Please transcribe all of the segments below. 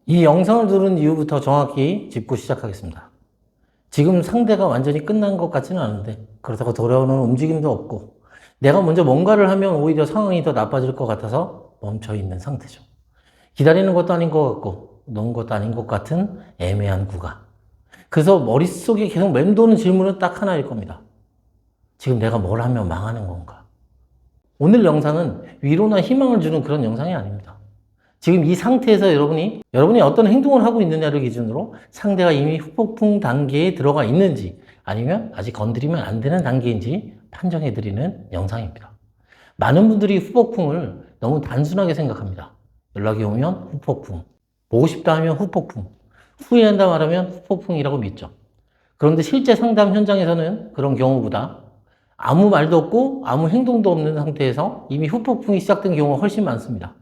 이 영상을 들은 이후부터 정확히 짚고 시작하겠습니다. 지금 상대가 완전히 끝난 것 같지는 않은데 그렇다고 돌아오는 움직임도 없고 내가 먼저 뭔가를 하면 오히려 상황이 더 나빠질 것 같아서 멈춰있는 상태죠. 기다리는 것도 아닌 것 같고 놓은 것도 아닌 것 같은 애매한 구간. 그래서 머릿속에 계속 맴도는 질문은 딱 하나일 겁니다. 지금 내가 뭘 하면 망하는 건가? 오늘 영상은 위로나 희망을 주는 그런 영상이 아닙니다. 지금 이 상태에서 여러분이 어떤 행동을 하고 있느냐를 기준으로 상대가 이미 후폭풍 단계에 들어가 있는지 아니면 아직 건드리면 안 되는 단계인지 판정해드리는 영상입니다. 많은 분들이 후폭풍을 너무 단순하게 생각합니다. 연락이 오면 후폭풍, 보고 싶다 하면 후폭풍, 후회한다 말하면 후폭풍이라고 믿죠. 그런데 실제 상담 현장에서는 그런 경우보다 아무 말도 없고 아무 행동도 없는 상태에서 이미 후폭풍이 시작된 경우가 훨씬 많습니다.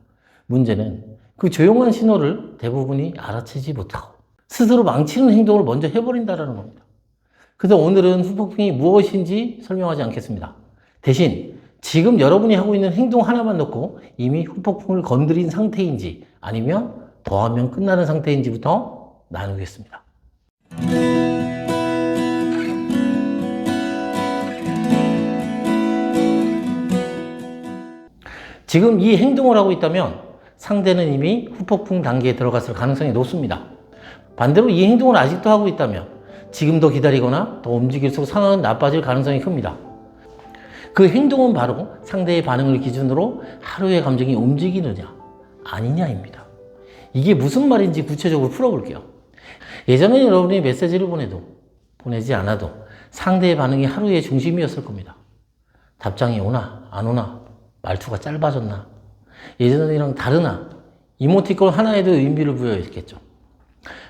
문제는 그 조용한 신호를 대부분이 알아채지 못하고 스스로 망치는 행동을 먼저 해버린다는 겁니다. 그래서 오늘은 후폭풍이 무엇인지 설명하지 않겠습니다. 대신 지금 여러분이 하고 있는 행동 하나만 놓고 이미 후폭풍을 건드린 상태인지 아니면 더하면 끝나는 상태인지부터 나누겠습니다. 지금 이 행동을 하고 있다면 상대는 이미 후폭풍 단계에 들어갔을 가능성이 높습니다. 반대로 이 행동을 아직도 하고 있다면 지금 더 기다리거나 더 움직일수록 상황은 나빠질 가능성이 큽니다. 그 행동은 바로 상대의 반응을 기준으로 하루의 감정이 움직이느냐 아니냐입니다. 이게 무슨 말인지 구체적으로 풀어볼게요. 예전에 여러분이 메시지를 보내지 않아도 상대의 반응이 하루의 중심이었을 겁니다. 답장이 오나 안 오나, 말투가 짧아졌나, 예전이랑 다르나, 이모티콘 하나에도 의미를 부여했겠죠.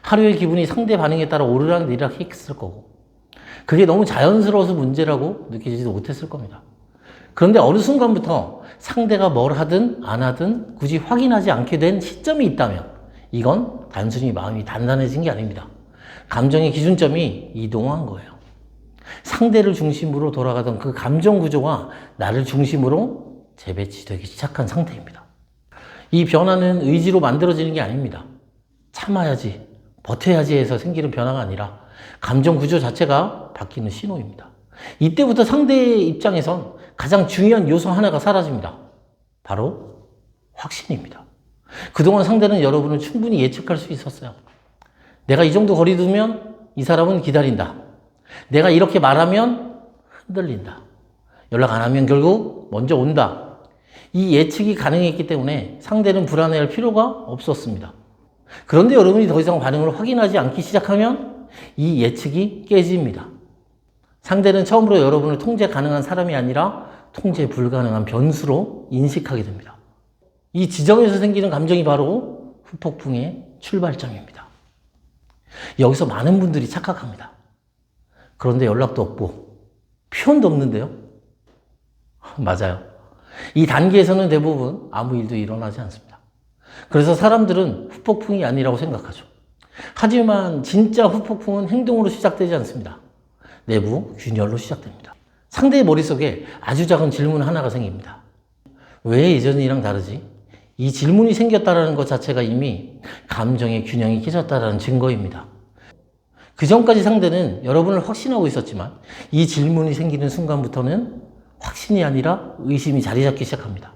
하루의 기분이 상대 반응에 따라 오르락내리락 했을 거고 그게 너무 자연스러워서 문제라고 느끼지도 못했을 겁니다. 그런데 어느 순간부터 상대가 뭘 하든 안 하든 굳이 확인하지 않게 된 시점이 있다면 이건 단순히 마음이 단단해진 게 아닙니다. 감정의 기준점이 이동한 거예요. 상대를 중심으로 돌아가던 그 감정 구조가 나를 중심으로 재배치되기 시작한 상태입니다. 이 변화는 의지로 만들어지는 게 아닙니다. 참아야지, 버텨야지 해서 생기는 변화가 아니라 감정 구조 자체가 바뀌는 신호입니다. 이때부터 상대의 입장에선 가장 중요한 요소 하나가 사라집니다. 바로 확신입니다. 그동안 상대는 여러분을 충분히 예측할 수 있었어요. 내가 이 정도 거리 두면 이 사람은 기다린다. 내가 이렇게 말하면 흔들린다. 연락 안 하면 결국 먼저 온다. 이 예측이 가능했기 때문에 상대는 불안해할 필요가 없었습니다. 그런데 여러분이 더 이상 반응을 확인하지 않기 시작하면 이 예측이 깨집니다. 상대는 처음으로 여러분을 통제 가능한 사람이 아니라 통제 불가능한 변수로 인식하게 됩니다. 이 지점에서 생기는 감정이 바로 후폭풍의 출발점입니다. 여기서 많은 분들이 착각합니다. 그런데 연락도 없고 표현도 없는데요? 맞아요. 이 단계에서는 대부분 아무 일도 일어나지 않습니다. 그래서 사람들은 후폭풍이 아니라고 생각하죠. 하지만 진짜 후폭풍은 행동으로 시작되지 않습니다. 내부 균열로 시작됩니다. 상대의 머릿속에 아주 작은 질문 하나가 생깁니다. 왜 예전이랑 다르지? 이 질문이 생겼다는 것 자체가 이미 감정의 균형이 깨졌다는 증거입니다. 그 전까지 상대는 여러분을 확신하고 있었지만 이 질문이 생기는 순간부터는 확신이 아니라 의심이 자리 잡기 시작합니다.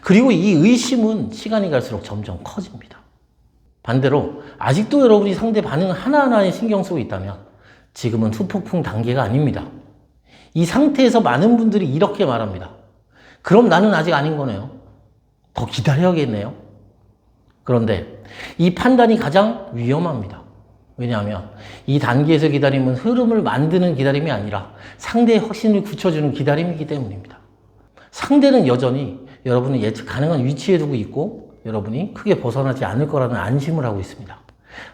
그리고 이 의심은 시간이 갈수록 점점 커집니다. 반대로 아직도 여러분이 상대 반응 하나하나에 신경 쓰고 있다면 지금은 후폭풍 단계가 아닙니다. 이 상태에서 많은 분들이 이렇게 말합니다. 그럼 나는 아직 아닌 거네요. 더 기다려야겠네요. 그런데 이 판단이 가장 위험합니다. 왜냐하면 이 단계에서 기다림은 흐름을 만드는 기다림이 아니라 상대의 확신을 굳혀주는 기다림이기 때문입니다. 상대는 여전히 여러분을 예측 가능한 위치에 두고 있고 여러분이 크게 벗어나지 않을 거라는 안심을 하고 있습니다.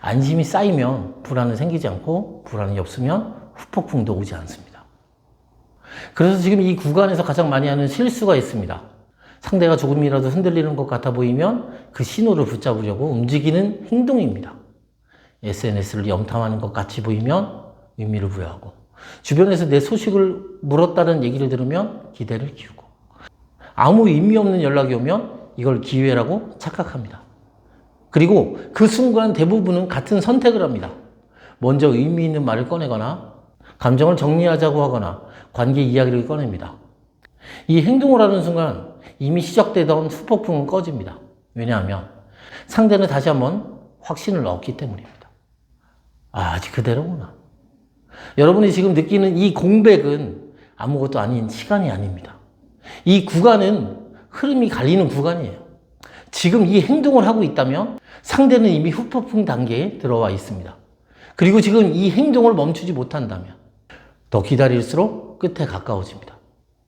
안심이 쌓이면 불안은 생기지 않고 불안이 없으면 후폭풍도 오지 않습니다. 그래서 지금 이 구간에서 가장 많이 하는 실수가 있습니다. 상대가 조금이라도 흔들리는 것 같아 보이면 그 신호를 붙잡으려고 움직이는 행동입니다. SNS를 염탐하는 것 같이 보이면 의미를 부여하고 주변에서 내 소식을 물었다는 얘기를 들으면 기대를 키우고 아무 의미 없는 연락이 오면 이걸 기회라고 착각합니다. 그리고 그 순간 대부분은 같은 선택을 합니다. 먼저 의미 있는 말을 꺼내거나 감정을 정리하자고 하거나 관계 이야기를 꺼냅니다. 이 행동을 하는 순간 이미 시작되던 후폭풍은 꺼집니다. 왜냐하면 상대는 다시 한번 확신을 얻기 때문입니다. 아직 그대로구나. 여러분이 지금 느끼는 이 공백은 아무것도 아닌 시간이 아닙니다. 이 구간은 흐름이 갈리는 구간이에요. 지금 이 행동을 하고 있다면 상대는 이미 후폭풍 단계에 들어와 있습니다. 그리고 지금 이 행동을 멈추지 못한다면 더 기다릴수록 끝에 가까워집니다.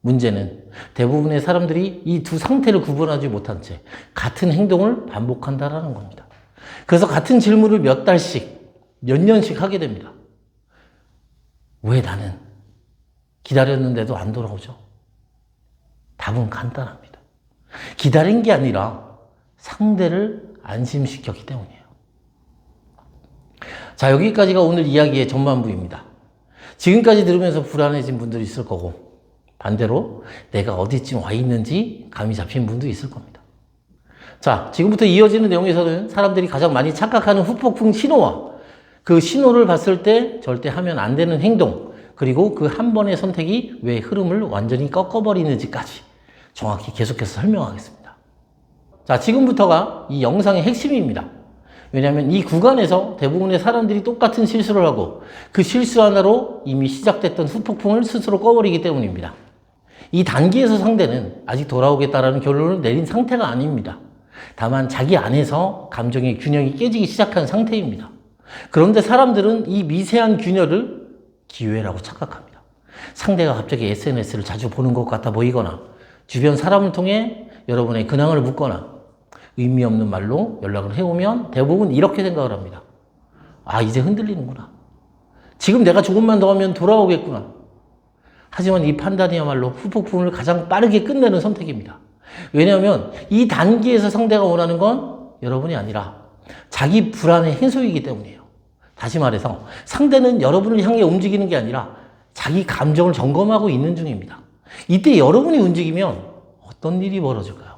문제는 대부분의 사람들이 이 두 상태를 구분하지 못한 채 같은 행동을 반복한다는 겁니다. 그래서 같은 질문을 몇 달씩, 몇 년씩 하게 됩니다. 왜 나는 기다렸는데도 안 돌아오죠? 답은 간단합니다. 기다린 게 아니라 상대를 안심시켰기 때문이에요. 자, 여기까지가 오늘 이야기의 전반부입니다. 지금까지 들으면서 불안해진 분들이 있을 거고, 반대로 내가 어디쯤 와 있는지 감이 잡힌 분도 있을 겁니다. 자, 지금부터 이어지는 내용에서는 사람들이 가장 많이 착각하는 후폭풍 신호와 그 신호를 봤을 때 절대 하면 안 되는 행동, 그리고 그 한 번의 선택이 왜 흐름을 완전히 꺾어버리는지까지 정확히 계속해서 설명하겠습니다. 자, 지금부터가 이 영상의 핵심입니다. 왜냐하면 이 구간에서 대부분의 사람들이 똑같은 실수를 하고 그 실수 하나로 이미 시작됐던 후폭풍을 스스로 꺼버리기 때문입니다. 이 단계에서 상대는 아직 돌아오겠다라는 결론을 내린 상태가 아닙니다. 다만 자기 안에서 감정의 균형이 깨지기 시작한 상태입니다. 그런데 사람들은 이 미세한 균열을 기회라고 착각합니다. 상대가 갑자기 SNS를 자주 보는 것 같아 보이거나 주변 사람을 통해 여러분의 근황을 묻거나 의미 없는 말로 연락을 해오면 대부분 이렇게 생각을 합니다. 아, 이제 흔들리는구나. 지금 내가 조금만 더 하면 돌아오겠구나. 하지만 이 판단이야말로 후폭풍을 가장 빠르게 끝내는 선택입니다. 왜냐하면 이 단계에서 상대가 원하는 건 여러분이 아니라 자기 불안의 해소이기 때문이에요. 다시 말해서 상대는 여러분을 향해 움직이는 게 아니라 자기 감정을 점검하고 있는 중입니다. 이때 여러분이 움직이면 어떤 일이 벌어질까요?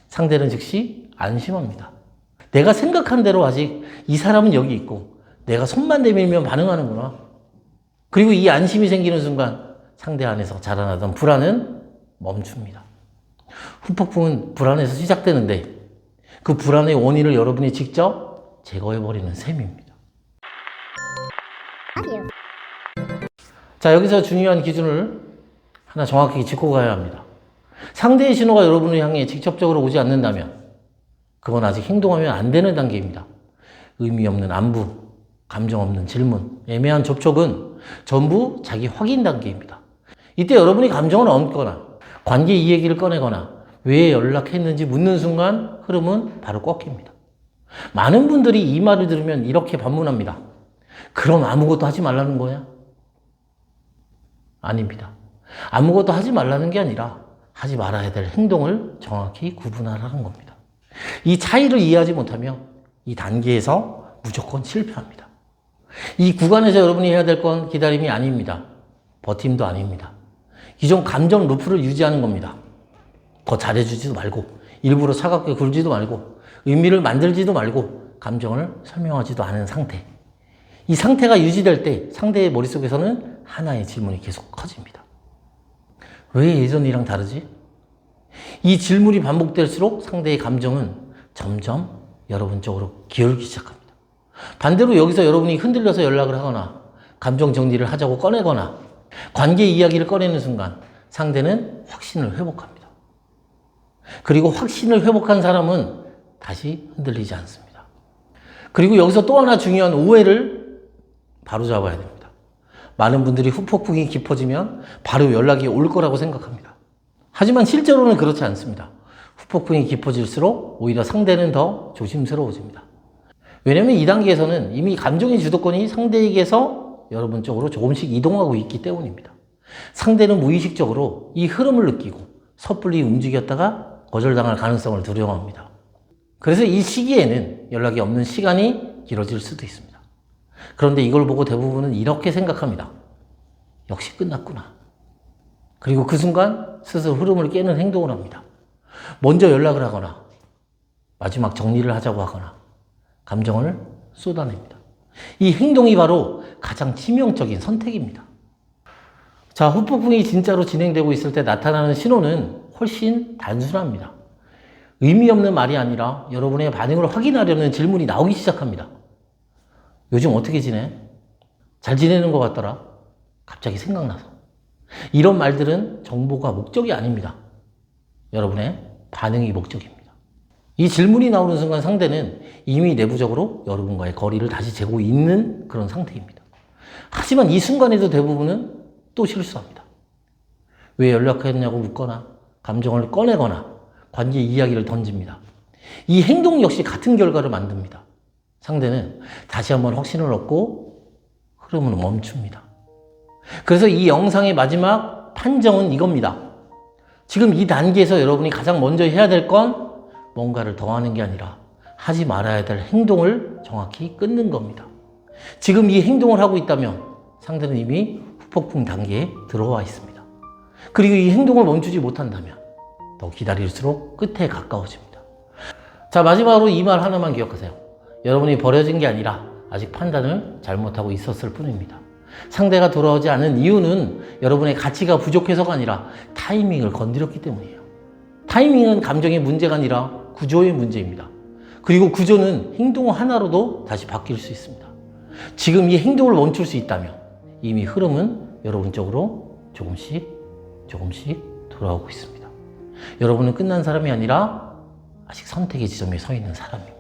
상대는 즉시 안심합니다. 내가 생각한 대로 아직 이 사람은 여기 있고 내가 손만 내밀면 반응하는구나. 그리고 이 안심이 생기는 순간 상대 안에서 자라나던 불안은 멈춥니다. 후폭풍은 불안에서 시작되는데 그 불안의 원인을 여러분이 직접 제거해버리는 셈입니다. 자, 여기서 중요한 기준을 하나 정확히 짚고 가야 합니다. 상대의 신호가 여러분을 향해 직접적으로 오지 않는다면 그건 아직 행동하면 안 되는 단계입니다. 의미 없는 안부, 감정 없는 질문, 애매한 접촉은 전부 자기 확인 단계입니다. 이때 여러분이 감정을 얹거나 관계 이야기를 꺼내거나 왜 연락했는지 묻는 순간 흐름은 바로 꺾입니다. 많은 분들이 이 말을 들으면 이렇게 반문합니다. 그럼 아무것도 하지 말라는 거야? 아닙니다. 아무것도 하지 말라는 게 아니라 하지 말아야 될 행동을 정확히 구분하라는 겁니다. 이 차이를 이해하지 못하면 이 단계에서 무조건 실패합니다. 이 구간에서 여러분이 해야 될 건 기다림이 아닙니다. 버팀도 아닙니다. 기존 감정 루프를 유지하는 겁니다. 더 잘해주지도 말고 일부러 차갑게 굴지도 말고 의미를 만들지도 말고 감정을 설명하지도 않은 상태. 이 상태가 유지될 때 상대의 머릿속에서는 하나의 질문이 계속 커집니다. 왜 예전이랑 다르지? 이 질문이 반복될수록 상대의 감정은 점점 여러분 쪽으로 기울기 시작합니다. 반대로 여기서 여러분이 흔들려서 연락을 하거나 감정 정리를 하자고 꺼내거나 관계 이야기를 꺼내는 순간 상대는 확신을 회복합니다. 그리고 확신을 회복한 사람은 다시 흔들리지 않습니다. 그리고 여기서 또 하나 중요한 오해를 바로잡아야 됩니다. 많은 분들이 후폭풍이 깊어지면 바로 연락이 올 거라고 생각합니다. 하지만 실제로는 그렇지 않습니다. 후폭풍이 깊어질수록 오히려 상대는 더 조심스러워집니다. 왜냐하면 이 단계에서는 이미 감정의 주도권이 상대에게서 여러분 쪽으로 조금씩 이동하고 있기 때문입니다. 상대는 무의식적으로 이 흐름을 느끼고 섣불리 움직였다가 거절당할 가능성을 두려워합니다. 그래서 이 시기에는 연락이 없는 시간이 길어질 수도 있습니다. 그런데 이걸 보고 대부분은 이렇게 생각합니다. 역시 끝났구나. 그리고 그 순간 스스로 흐름을 깨는 행동을 합니다. 먼저 연락을 하거나 마지막 정리를 하자고 하거나 감정을 쏟아냅니다. 이 행동이 바로 가장 치명적인 선택입니다. 자, 후폭풍이 진짜로 진행되고 있을 때 나타나는 신호는 훨씬 단순합니다. 의미 없는 말이 아니라 여러분의 반응을 확인하려는 질문이 나오기 시작합니다. 요즘 어떻게 지내? 잘 지내는 것 같더라. 갑자기 생각나서. 이런 말들은 정보가 목적이 아닙니다. 여러분의 반응이 목적입니다. 이 질문이 나오는 순간 상대는 이미 내부적으로 여러분과의 거리를 다시 재고 있는 그런 상태입니다. 하지만 이 순간에도 대부분은 또 실수합니다. 왜 연락했냐고 묻거나 감정을 꺼내거나 관계 이야기를 던집니다. 이 행동 역시 같은 결과를 만듭니다. 상대는 다시 한번 확신을 얻고 흐름을 멈춥니다. 그래서 이 영상의 마지막 판정은 이겁니다. 지금 이 단계에서 여러분이 가장 먼저 해야 될 건 뭔가를 더하는 게 아니라 하지 말아야 될 행동을 정확히 끊는 겁니다. 지금 이 행동을 하고 있다면 상대는 이미 후폭풍 단계에 들어와 있습니다. 그리고 이 행동을 멈추지 못한다면 더 기다릴수록 끝에 가까워집니다. 자, 마지막으로 이 말 하나만 기억하세요. 여러분이 버려진 게 아니라 아직 판단을 잘못하고 있었을 뿐입니다. 상대가 돌아오지 않은 이유는 여러분의 가치가 부족해서가 아니라 타이밍을 건드렸기 때문이에요. 타이밍은 감정의 문제가 아니라 구조의 문제입니다. 그리고 구조는 행동 하나로도 다시 바뀔 수 있습니다. 지금 이 행동을 멈출 수 있다면 이미 흐름은 여러분 쪽으로 조금씩 돌아오고 있습니다. 여러분은 끝난 사람이 아니라 아직 선택의 지점에 서 있는 사람입니다.